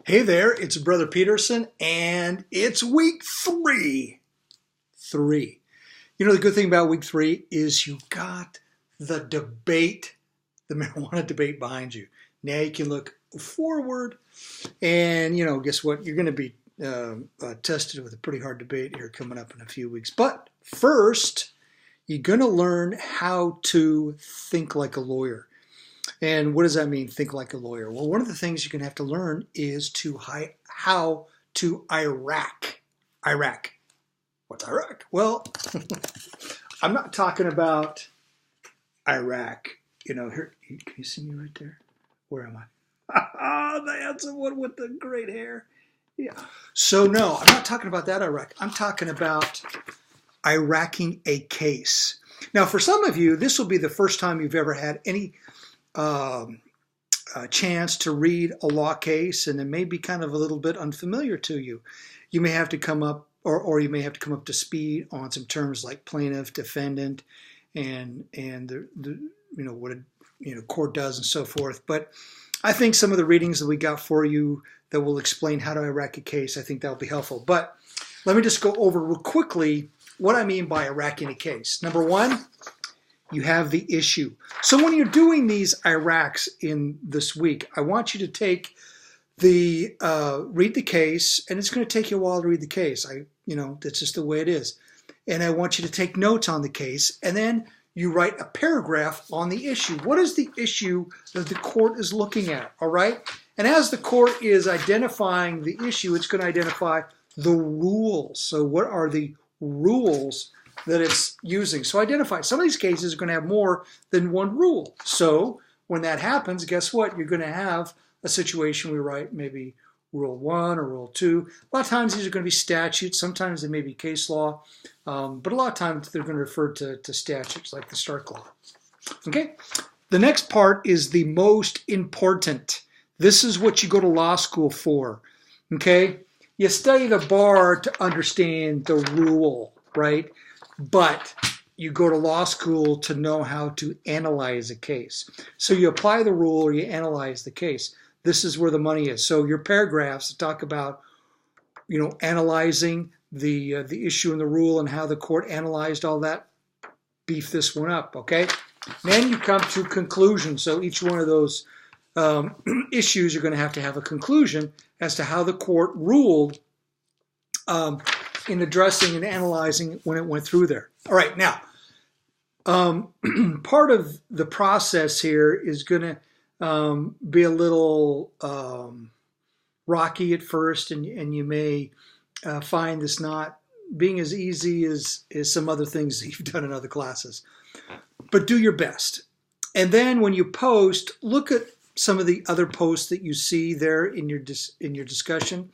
Hey there, it's Brother Peterson, and it's week three. You know, the good thing about week three is you got the debate, the marijuana debate behind you. Now you can look forward, and, guess what? You're going to be tested with a pretty hard debate here coming up in a few weeks. But first, you're going to learn how to think like a lawyer. And what does that mean, think like a lawyer? Well, one of the things you're going to have to learn is how to Iraq. Iraq. What's Iraq? Well, I'm not talking about Iraq. Here, can you see me right there? Where am I? The handsome one with the great hair. Yeah. So, no, I'm not talking about that Iraq. I'm talking about Iraqing a case. Now, for some of you, this will be the first time you've ever had any chance to read a law case, and it may be kind of a little bit unfamiliar to you. You may have to come up, or you may have to come up to speed on some terms like plaintiff, defendant, and what a court does and so forth. But I think some of the readings that we got for you that will explain how to Iraq a case, I think that'll be helpful. But let me just go over real quickly what I mean by Iraqing a case. Number one, you have the issue. So when you're doing these Iraqs in this week, I want you to take read the case, and it's going to take you a while to read the case. That's just the way it is. And I want you to take notes on the case, and then you write a paragraph on the issue. What is the issue that the court is looking at, all right? And as the court is identifying the issue, it's going to identify the rules. So what are the rules that it's using? So identify. Some of these cases are going to have more than one rule. So when that happens, guess what? You're going to have a situation where we write maybe Rule 1 or Rule 2. A lot of times these are going to be statutes. Sometimes they may be case law. But a lot of times they're going to refer to statutes like the Stark Law. Okay? The next part is the most important. This is what you go to law school for. Okay? You study the bar to understand the rule, right? But you go to law school to know how to analyze a case. So you apply the rule or you analyze the case. This is where the money is. So your paragraphs talk about, analyzing the issue and the rule and how the court analyzed all that. Beef this one up, okay? Then you come to conclusion. So each one of those issues, you're going to have a conclusion as to how the court ruled in addressing and analyzing when it went through there. All right, now, part of the process here is going to be a little rocky at first, and you may find this not being as easy as some other things that you've done in other classes. But do your best. And then when you post, look at some of the other posts that you see there in your discussion.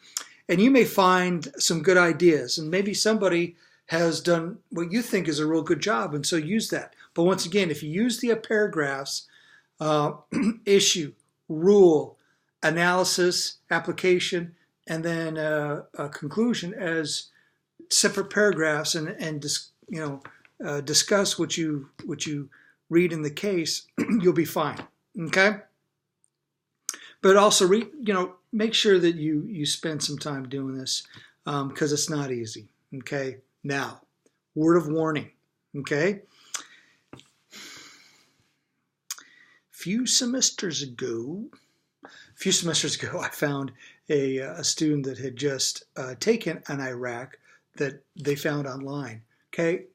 And you may find some good ideas, and maybe somebody has done what you think is a real good job, and so use that. But once again, if you use the paragraphs, issue, rule, analysis, application, and then a conclusion as separate paragraphs, and discuss what you read in the case, you'll be fine. Okay. But also make sure that you spend some time doing this because it's not easy, okay? Now, word of warning, okay? A few semesters ago, I found a student that had just taken an Iraq that they found online, okay?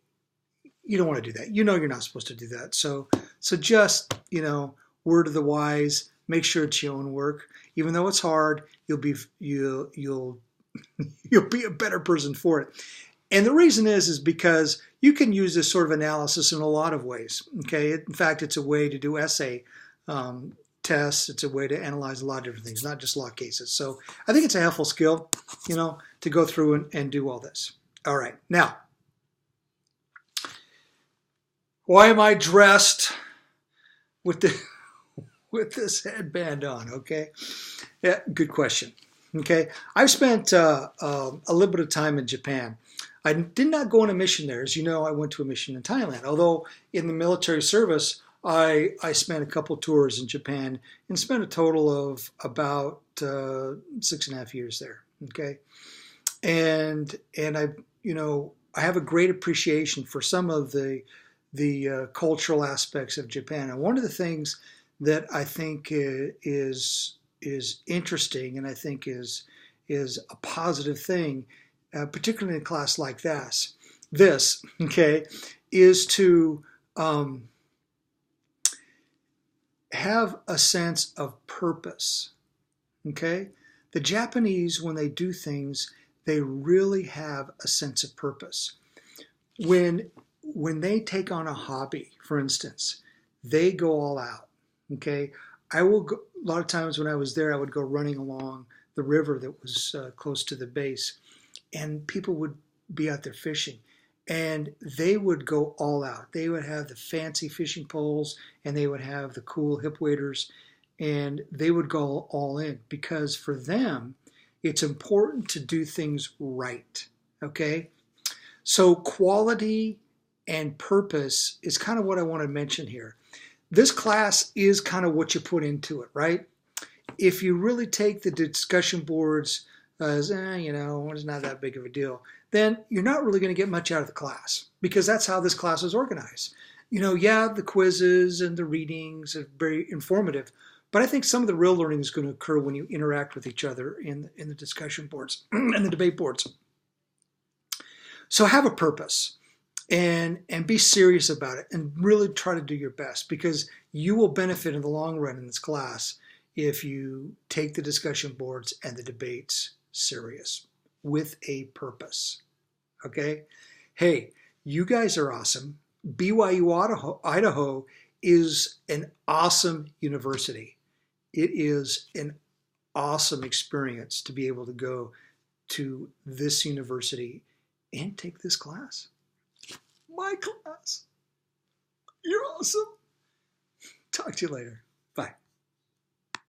You don't want to do that. You're not supposed to do that. So just, word of the wise. Make sure it's your own work. Even though it's hard, you'll be a better person for it. And the reason is because you can use this sort of analysis in a lot of ways. Okay, in fact, it's a way to do essay tests. It's a way to analyze a lot of different things, not just law cases. So I think it's a helpful skill, to go through and do all this. All right, now, why am I dressed with this headband on, okay? Yeah, good question. Okay, I've spent a little bit of time in Japan. I did not go on a mission there. As you know, I went to a mission in Thailand. Although in the military service, I spent a couple tours in Japan and spent a total of about 6.5 years there. Okay, and I I have a great appreciation for some of the cultural aspects of Japan. And one of the things that I think is interesting, and I think is a positive thing, particularly in a class like this, okay, is to have a sense of purpose. Okay, the Japanese, when they do things, they really have a sense of purpose. When they take on a hobby, for instance, they go all out. Okay, I will go, a lot of times when I was there, I would go running along the river that was close to the base, and people would be out there fishing, and they would go all out. They would have the fancy fishing poles, and they would have the cool hip waders, and they would go all in because for them, it's important to do things right. Okay, so quality and purpose is kind of what I want to mention here. This class is kind of what you put into it, right? If you really take the discussion boards as, it's not that big of a deal, then you're not really going to get much out of the class because that's how this class is organized. Yeah, the quizzes and the readings are very informative, but I think some of the real learning is going to occur when you interact with each other in the discussion boards and the debate boards. So have a purpose and be serious about it and really try to do your best because you will benefit in the long run in this class if you take the discussion boards and the debates serious with a purpose. Okay? Hey, you guys are awesome. BYU Idaho is an awesome university. It is an awesome experience to be able to go to this university and take this class. My class. You're awesome. Talk to you later. Bye.